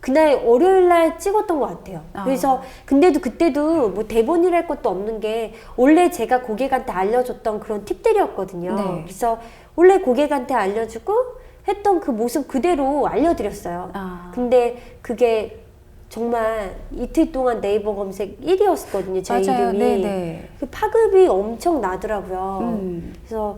그날 월요일 날 찍었던 것 같아요. 그래서 근데도 그때도 뭐 대본이랄 것도 없는 게 원래 제가 고객한테 알려줬던 그런 팁들이었거든요. 네. 그래서 원래 고객한테 알려주고 했던 그 모습 그대로 알려드렸어요. 근데 그게 정말 이틀 동안 네이버 검색 1위였거든요. 제 맞아요. 이름이. 네네. 그 파급이 엄청 나더라고요. 그래서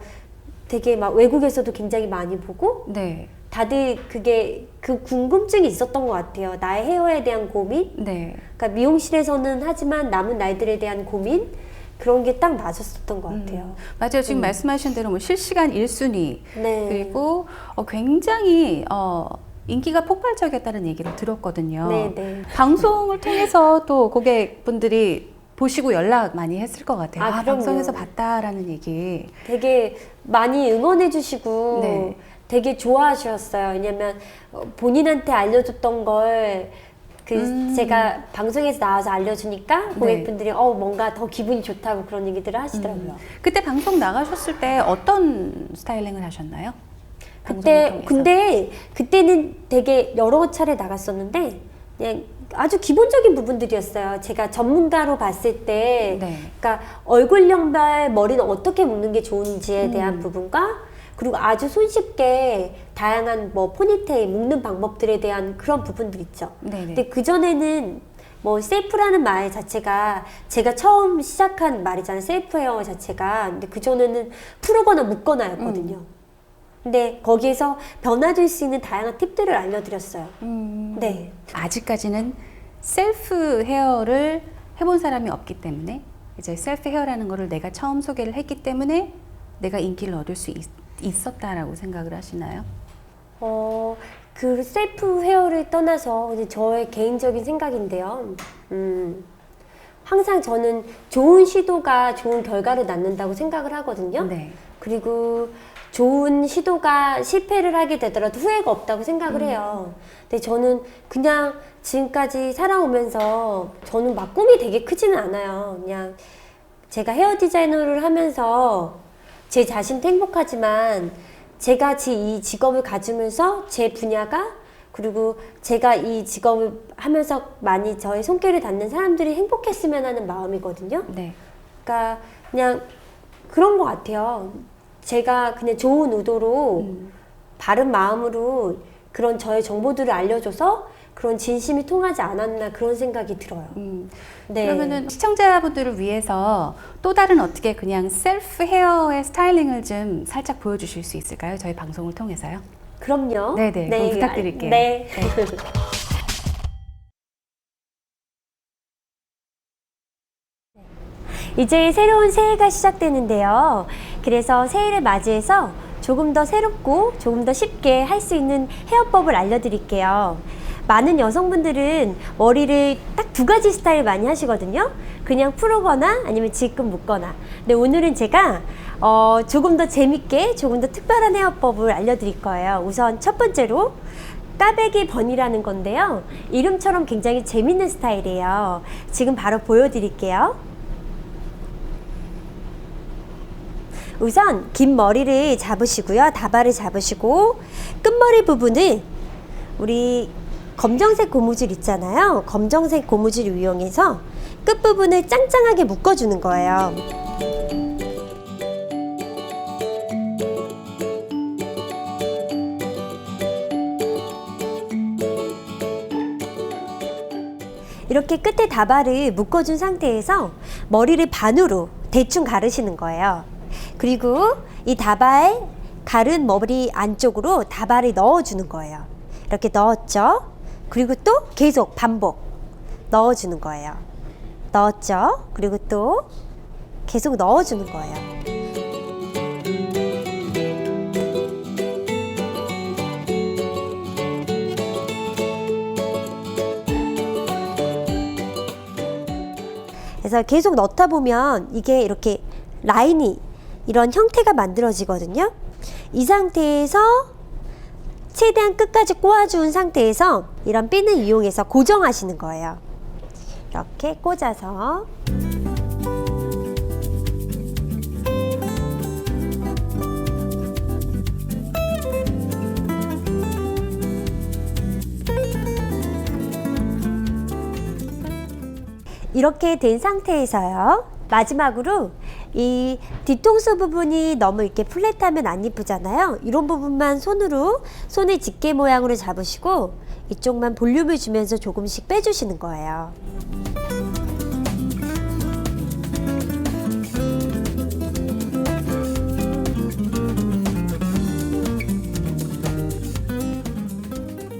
되게 막 외국에서도 굉장히 많이 보고 네. 다들 그게 그 궁금증이 있었던 것 같아요. 나의 헤어에 대한 고민. 네. 그러니까 미용실에서는 하지만 남은 날들에 대한 고민 그런 게 딱 맞았었던 것 같아요. 맞아요. 지금 말씀하신 대로 뭐 실시간 1순위 네. 그리고 굉장히 인기가 폭발적이었다는 얘기를 들었거든요. 네. 방송을 통해서 또 고객분들이 보시고 연락 많이 했을 것 같아요. 아, 그럼요. 방송에서 봤다라는 얘기. 되게 많이 응원해 주시고 네. 되게 좋아하셨어요. 왜냐면 본인한테 알려줬던 걸 제가 방송에서 나와서 알려주니까 고객분들이 뭔가 더 기분이 좋다고 그런 얘기들을 하시더라고요. 그때 방송 나가셨을 때 어떤 스타일링을 하셨나요? 근데 그때는 되게 여러 차례 나갔었는데 그냥 아주 기본적인 부분들이었어요. 제가 전문가로 봤을 때, 네. 그러니까 얼굴형발 머리는 어떻게 묶는 게 좋은지에 대한 부분과 그리고 아주 손쉽게 다양한 뭐 포니테일 묶는 방법들에 대한 그런 부분들 있죠. 네네. 근데 그 전에는 뭐 셀프라는 말 자체가 제가 처음 시작한 말이잖아요. 셀프 헤어 자체가. 근데 그 전에는 풀거나 묶거나였거든요. 근데 거기에서 변화될 수 있는 다양한 팁들을 알려드렸어요. 네. 아직까지는 셀프 헤어를 해본 사람이 없기 때문에 이제 셀프 헤어라는 거를 내가 처음 소개를 했기 때문에 내가 인기를 얻을 수 있었다라고 생각을 하시나요? 그 셀프 헤어를 떠나서 이제 저의 개인적인 생각인데요. 항상 저는 좋은 시도가 좋은 결과를 낳는다고 생각을 하거든요. 네. 그리고 좋은 시도가 실패를 하게 되더라도 후회가 없다고 생각을 해요. 근데 저는 그냥 지금까지 살아오면서 저는 막 꿈이 되게 크지는 않아요. 그냥 제가 헤어 디자이너를 하면서 제 자신도 행복하지만 제가 이 직업을 가지면서 제 분야가 그리고 제가 이 직업을 하면서 많이 저의 손길을 닿는 사람들이 행복했으면 하는 마음이거든요. 네. 그러니까 그냥 그런 것 같아요. 제가 그냥 좋은 의도로 바른 마음으로 그런 저의 정보들을 알려줘서 그런 진심이 통하지 않았나 그런 생각이 들어요. 네. 그러면은 시청자분들을 위해서 또 다른 어떻게 그냥 셀프 헤어의 스타일링을 좀 살짝 보여주실 수 있을까요? 저희 방송을 통해서요. 그럼요. 네네. 그럼 부탁드릴게요. 네. 이제 새로운 새해가 시작되는데요. 그래서 새해를 맞이해서 조금 더 새롭고 조금 더 쉽게 할 수 있는 헤어법을 알려드릴게요. 많은 여성분들은 머리를 딱 두 가지 스타일 많이 하시거든요. 그냥 풀거나 아니면 질끈 묶거나. 근데 오늘은 제가 조금 더 재밌게 조금 더 특별한 헤어법을 알려드릴 거예요. 우선 첫 번째로 까베기 번이라는 건데요. 이름처럼 굉장히 재밌는 스타일이에요. 지금 바로 보여드릴게요. 우선 긴 머리를 잡으시고요. 다발을 잡으시고 끝머리 부분을 우리 검정색 고무줄 있잖아요. 검정색 고무줄을 이용해서 끝부분을 짱짱하게 묶어주는 거예요. 이렇게 끝에 다발을 묶어준 상태에서 머리를 반으로 대충 가르시는 거예요. 그리고 이 다발 가른 머리 안쪽으로 다발을 넣어주는 거예요. 이렇게 넣었죠? 그리고 또 계속 반복 넣어주는 거예요. 넣었죠? 그리고 또 계속 넣어주는 거예요. 그래서 계속 넣다 보면 이게 이렇게 라인이 이런 형태가 만들어지거든요. 이 상태에서 최대한 끝까지 꼬아준 상태에서 이런 핀을 이용해서 고정하시는 거예요. 이렇게 꽂아서 이렇게 된 상태에서요. 마지막으로 이 뒤통수 부분이 너무 이렇게 플랫하면 안 이쁘잖아요. 이런 부분만 손을 집게 모양으로 잡으시고 이쪽만 볼륨을 주면서 조금씩 빼주시는 거예요.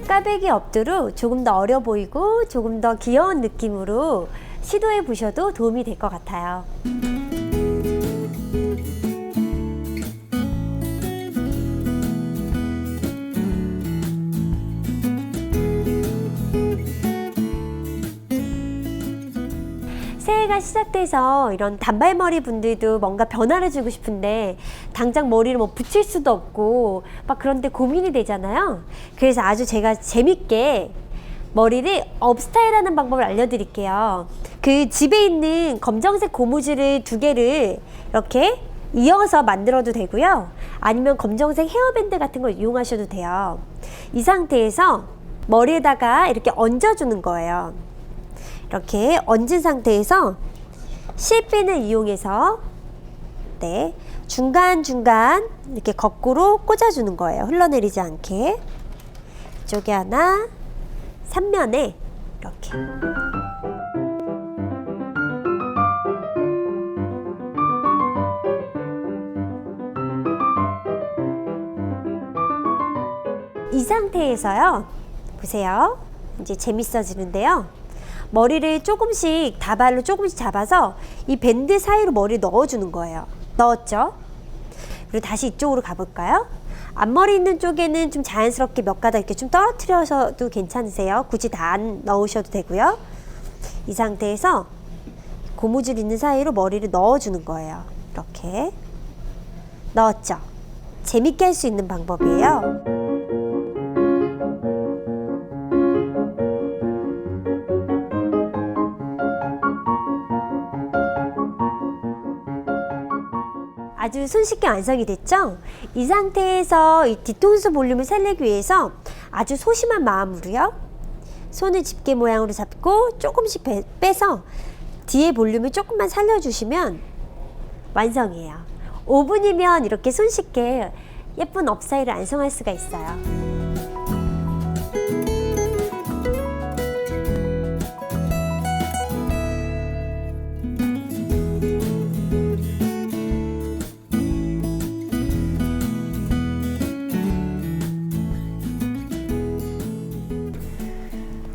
까베기 업두로 조금 더 어려 보이고 조금 더 귀여운 느낌으로 시도해 보셔도 도움이 될 것 같아요. 새해가 시작돼서 이런 단발머리 분들도 뭔가 변화를 주고 싶은데 당장 머리를 뭐 붙일 수도 없고 막 그런데 고민이 되잖아요. 그래서 아주 제가 재밌게 머리를 업스타일하는 방법을 알려드릴게요. 그 집에 있는 검정색 고무줄을 2개를 이렇게 이어서 만들어도 되고요. 아니면 검정색 헤어밴드 같은 걸 이용하셔도 돼요. 이 상태에서 머리에다가 이렇게 얹어주는 거예요. 이렇게 얹은 상태에서 실핀을 이용해서 중간중간 이렇게 거꾸로 꽂아주는 거예요. 흘러내리지 않게. 이쪽에 하나, 3면에 이렇게. 이 상태에서요. 보세요. 이제 재밌어지는데요. 머리를 조금씩 다발로 조금씩 잡아서 이 밴드 사이로 머리를 넣어주는 거예요. 넣었죠? 그리고 다시 이쪽으로 가볼까요? 앞머리 있는 쪽에는 좀 자연스럽게 몇 가닥 이렇게 좀 떨어뜨려서도 괜찮으세요. 굳이 다 안 넣으셔도 되고요. 이 상태에서 고무줄 있는 사이로 머리를 넣어주는 거예요. 이렇게 넣었죠. 재밌게 할 수 있는 방법이에요. 아주 손쉽게 완성이 됐죠? 이 상태에서 이 뒤통수 볼륨을 살리기 위해서 아주 소심한 마음으로요. 손을 집게 모양으로 잡고 조금씩 빼서 뒤에 볼륨을 조금만 살려주시면 완성이에요. 5분이면 이렇게 손쉽게 예쁜 업사이를 완성할 수가 있어요.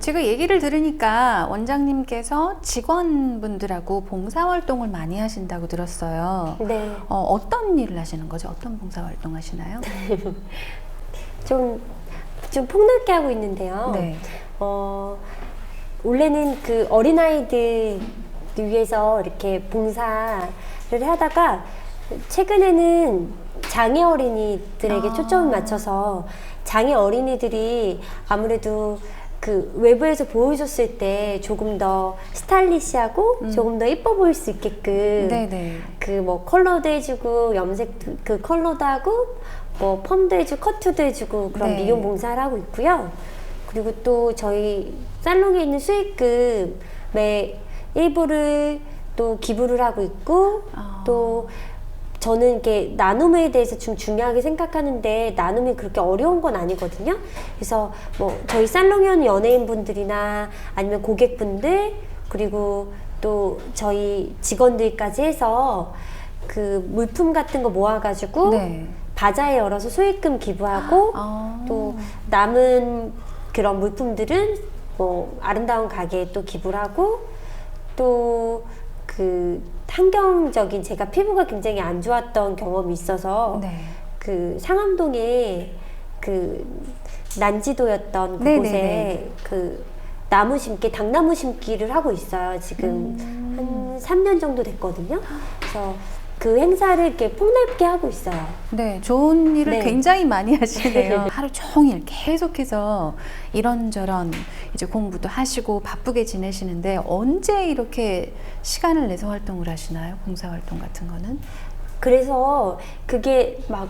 제가 얘기를 들으니까 원장님께서 직원분들하고 봉사활동을 많이 하신다고 들었어요. 네. 어떤 일을 하시는 거죠? 어떤 봉사활동 하시나요? 좀 폭넓게 하고 있는데요. 네. 원래는 그 어린아이들 위해서 이렇게 봉사를 하다가 최근에는 장애 어린이들에게 초점을 맞춰서 장애 어린이들이 아무래도 그 외부에서 보여줬을 때 조금 더 스타일리시하고 조금 더 예뻐 보일 수 있게끔 네네. 그 뭐 컬러도 해주고 염색 그 컬러도 하고 뭐 펌도 해주고 커트도 해주고 그런 네. 미용 봉사를 하고 있고요. 그리고 또 저희 살롱에 있는 수익금의 일부를 또 기부를 하고 있고 또 저는 이렇게 나눔에 대해서 좀 중요하게 생각하는데 나눔이 그렇게 어려운 건 아니거든요. 그래서 뭐 저희 살롱에 오는 연예인분들이나 아니면 고객분들 그리고 또 저희 직원들까지 해서 그 물품 같은 거 모아가지고 네. 바자회 열어서 수익금 기부하고 또 남은 그런 물품들은 뭐 아름다운 가게에 또 기부를 하고 또 그 환경적인 제가 피부가 굉장히 안 좋았던 경험이 있어서 네. 그 상암동에 그 난지도였던 그곳에 네네네. 그 나무 심기, 당나무 심기를 하고 있어요. 지금 한 3년 정도 됐거든요. 그래서 그 행사를 이렇게 폭넓게 하고 있어요. 네, 좋은 일을 네. 굉장히 많이 하시네요. 하루 종일 계속해서 이런저런 이제 공부도 하시고 바쁘게 지내시는데 언제 이렇게 시간을 내서 활동을 하시나요? 봉사활동 같은 거는? 그래서 그게 막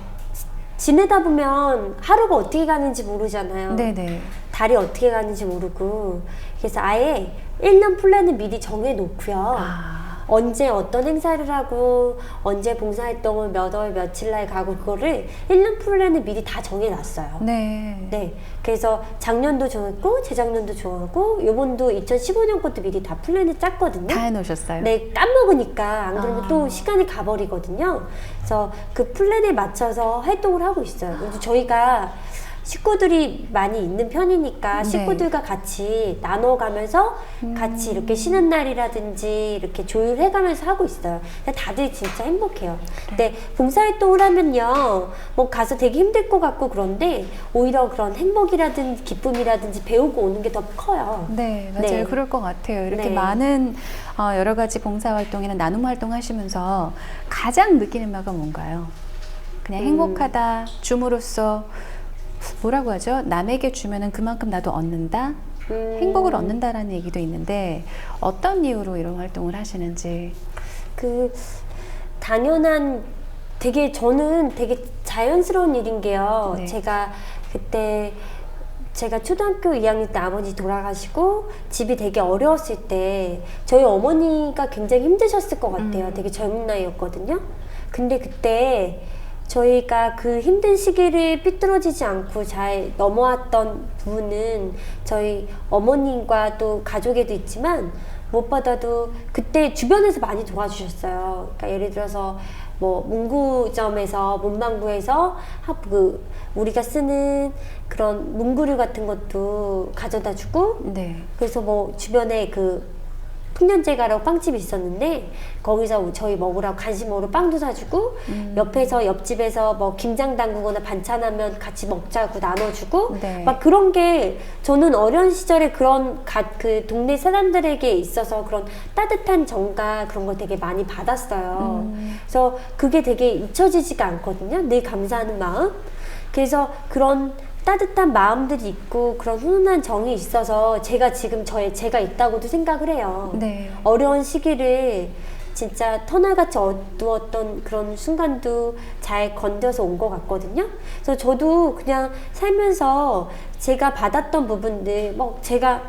지내다 보면 하루가 어떻게 가는지 모르잖아요. 네네. 달이 어떻게 가는지 모르고 그래서 아예 1년 플랜을 미리 정해 놓고요. 언제 어떤 행사를 하고 언제 봉사활동을 몇 월 며칠 날 가고 그거를 1년 플랜을 미리 다 정해놨어요. 네. 네, 그래서 작년도 정했고 재작년도 정하고 요번도 2015년 것도 미리 다 플랜을 짰거든요. 다 해놓으셨어요? 네, 까먹으니까 안 그러면 또 시간이 가버리거든요. 그래서 그 플랜에 맞춰서 활동을 하고 있어요. 그래서 저희가 식구들이 많이 있는 편이니까 네. 식구들과 같이 나눠가면서 같이 이렇게 쉬는 날이라든지 이렇게 조율해가면서 하고 있어요. 근데 다들 진짜 행복해요. 근데 봉사활동을 하면요, 뭐 가서 되게 힘들 것 같고 그런데 오히려 그런 행복이라든지 기쁨이라든지 배우고 오는 게 더 커요. 네, 맞아요. 네. 그럴 것 같아요. 이렇게 네. 많은 여러 가지 봉사활동이나 나눔 활동 하시면서 가장 느끼는 바가 뭔가요? 그냥 행복하다, 줌으로써 뭐라고 하죠? 남에게 주면은 그만큼 나도 얻는다? 행복을 얻는다라는 얘기도 있는데 어떤 이유로 이런 활동을 하시는지. 그 당연한 저는 되게 자연스러운 일인 게요. 네. 제가 그때 제가 초등학교 2학년 때 아버지 돌아가시고 집이 되게 어려웠을 때 저희 어머니가 굉장히 힘드셨을 것 같아요. 되게 젊은 나이였거든요. 근데 그때 저희가 그 힘든 시기를 삐뚤어지지 않고 잘 넘어왔던 부분은 저희 어머님과 또 가족에도 있지만 무엇보다도 그때 주변에서 많이 도와주셨어요. 그러니까 예를 들어서 뭐 문구점에서 문방구에서 우리가 쓰는 그런 문구류 같은 것도 가져다 주고 네. 그래서 뭐 주변에 풍년제가라고 빵집이 있었는데 거기서 저희 먹으라고 간식 먹으러 빵도 사주고 옆에서 옆집에서 뭐 김장 담그거나 반찬하면 같이 먹자고 나눠주고 네. 막 그런 게 저는 어린 시절에 그런 그 동네 사람들에게 있어서 그런 따뜻한 정과 그런 걸 되게 많이 받았어요. 그래서 그게 되게 잊혀지지가 않거든요. 늘 감사하는 마음. 그래서 그런 따뜻한 마음들이 있고 그런 훈훈한 정이 있어서 제가 지금 제가 있다고도 생각을 해요. 네. 어려운 시기를 진짜 터널같이 어두웠던 그런 순간도 잘 건져서 온 것 같거든요. 그래서 저도 그냥 살면서 제가 받았던 부분들, 뭐 제가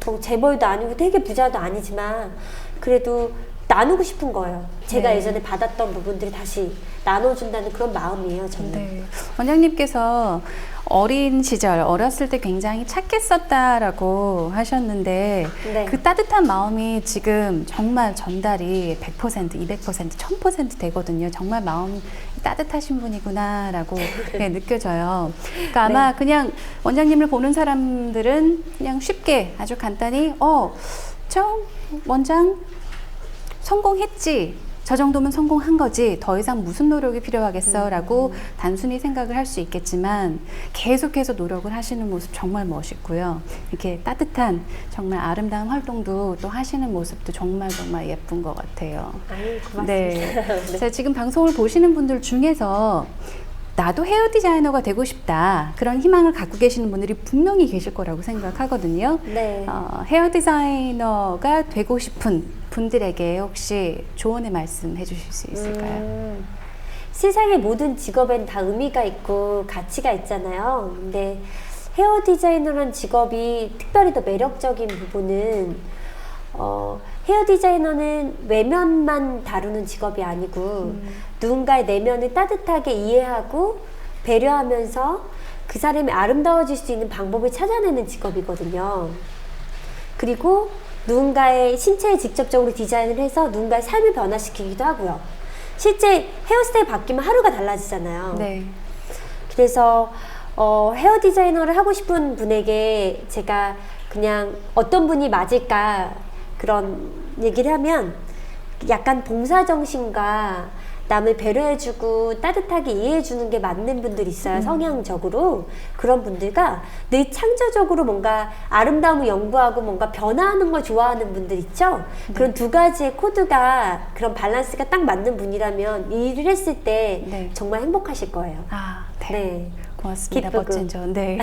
뭐 재벌도 아니고 되게 부자도 아니지만 그래도 나누고 싶은 거예요. 제가 네. 예전에 받았던 부분들을 다시 나눠준다는 그런 마음이에요, 저는. 네. 원장님께서 어린 시절, 어렸을 때 굉장히 착했었다라고 하셨는데 네. 그 따뜻한 마음이 지금 정말 전달이 100%, 200%, 1000% 되거든요. 정말 마음이 따뜻하신 분이구나라고 네, 느껴져요. 그러니까 아마 그냥 원장님을 보는 사람들은 그냥 쉽게 아주 간단히 저 원장 성공했지. 저 정도면 성공한 거지. 더 이상 무슨 노력이 필요하겠어? 라고 단순히 생각을 할 수 있겠지만 계속해서 노력을 하시는 모습 정말 멋있고요. 이렇게 따뜻한 정말 아름다운 활동도 또 하시는 모습도 정말 정말 예쁜 것 같아요. 아유, 고맙습니다. 네. 자, 지금 방송을 보시는 분들 중에서 나도 헤어 디자이너가 되고 싶다. 그런 희망을 갖고 계시는 분들이 분명히 계실 거라고 생각하거든요. 네. 헤어 디자이너가 되고 싶은 분들에게 혹시 조언의 말씀 해주실 수 있을까요? 세상의 모든 직업엔 다 의미가 있고 가치가 있잖아요. 근데 헤어 디자이너란 직업이 특별히 더 매력적인 부분은 헤어 디자이너는 외면만 다루는 직업이 아니고 누군가의 내면을 따뜻하게 이해하고 배려하면서 그 사람이 아름다워질 수 있는 방법을 찾아내는 직업이거든요. 그리고 누군가의 신체에 직접적으로 디자인을 해서 누군가의 삶을 변화시키기도 하고요. 실제 헤어스타일 바뀌면 하루가 달라지잖아요. 네. 그래서 헤어 디자이너를 하고 싶은 분에게 제가 그냥 어떤 분이 맞을까 그런 얘기를 하면 약간 봉사정신과 남을 배려해주고 따뜻하게 이해해주는 게 맞는 분들이 있어요. 성향적으로. 그런 분들과 늘 창조적으로 뭔가 아름다움을 연구하고 뭔가 변화하는 걸 좋아하는 분들 있죠. 그런 두 가지의 코드가 그런 밸런스가 딱 맞는 분이라면 일을 했을 때 네. 정말 행복하실 거예요. 아, 네. 네. 고맙습니다. 기쁘고. 멋진 점. 네.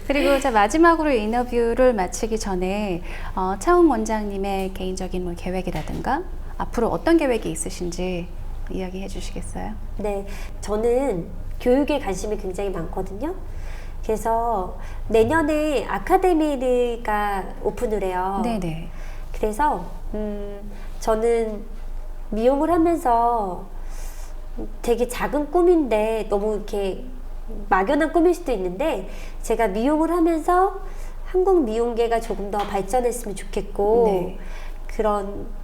그리고 자, 마지막으로 인터뷰를 마치기 전에 차홍 원장님의 개인적인 뭐 계획이라든가 앞으로 어떤 계획이 있으신지 이야기해 주시겠어요? 네, 저는 교육에 관심이 굉장히 많거든요. 그래서 내년에 아카데미가 오픈을 해요. 네네. 그래서 저는 미용을 하면서 되게 작은 꿈인데 너무 이렇게 막연한 꿈일 수도 있는데 제가 미용을 하면서 한국 미용계가 조금 더 발전했으면 좋겠고 네. 그런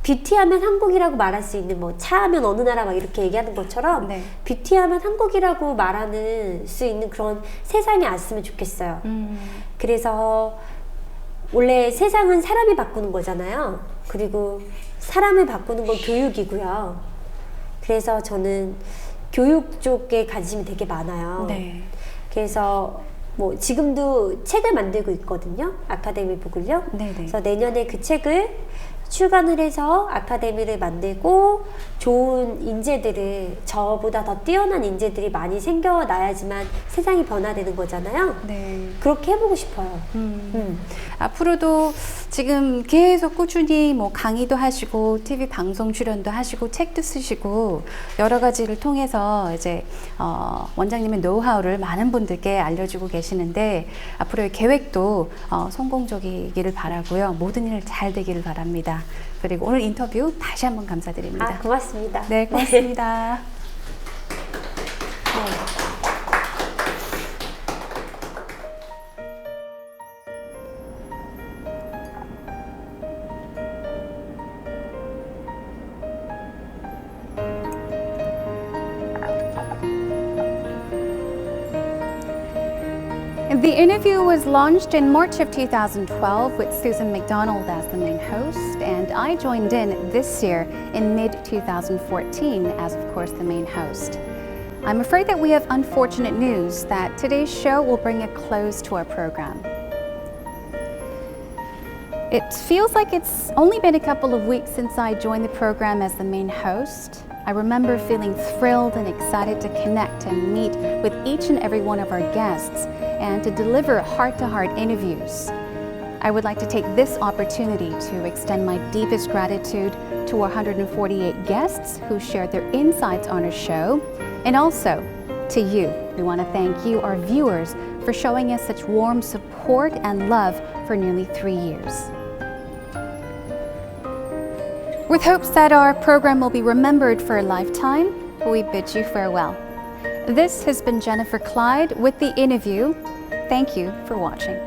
뷰티하면 한국이라고 말할 수 있는 뭐 차하면 어느 나라 막 이렇게 얘기하는 것처럼 네. 뷰티하면 한국이라고 말하는 수 있는 그런 세상이 왔으면 좋겠어요. 그래서 원래 세상은 사람이 바꾸는 거잖아요. 그리고 사람을 바꾸는 건 교육이고요. 그래서 저는 교육 쪽에 관심이 되게 많아요. 네. 그래서 뭐 지금도 책을 만들고 있거든요. 아카데미 북을요. 네네. 그래서 내년에 그 책을 출간을 해서 아카데미를 만들고 좋은 인재들을 저보다 더 뛰어난 인재들이 많이 생겨나야지만 세상이 변화되는 거잖아요. 네. 그렇게 해보고 싶어요. 앞으로도 지금 계속 꾸준히 뭐 강의도 하시고 TV 방송 출연도 하시고 책도 쓰시고 여러 가지를 통해서 이제 원장님의 노하우를 많은 분들께 알려주고 계시는데 앞으로의 계획도 성공적이기를 바라고요. 모든 일 잘 되기를 바랍니다. 그리고 오늘 인터뷰 다시 한번 감사드립니다. 아, 고맙습니다. 네, 고맙습니다. The interview was launched in March of 2012 with Susan McDonald as the main host, and I joined in this year in mid-2014 as, of course, the main host. I'm afraid that we have unfortunate news that today's show will bring a close to our program. It feels like it's only been a couple of weeks since I joined the program as the main host. I remember feeling thrilled and excited to connect and meet with each and every one of our guests and to deliver heart-to-heart interviews. I would like to take this opportunity to extend my deepest gratitude to our 148 guests who shared their insights on our show, and also to you. We want to thank you, our viewers, for showing us such warm support and love for nearly 3 years. With hopes that our program will be remembered for a lifetime, we bid you farewell. This has been Jennifer Clyde with The Interview. Thank you for watching.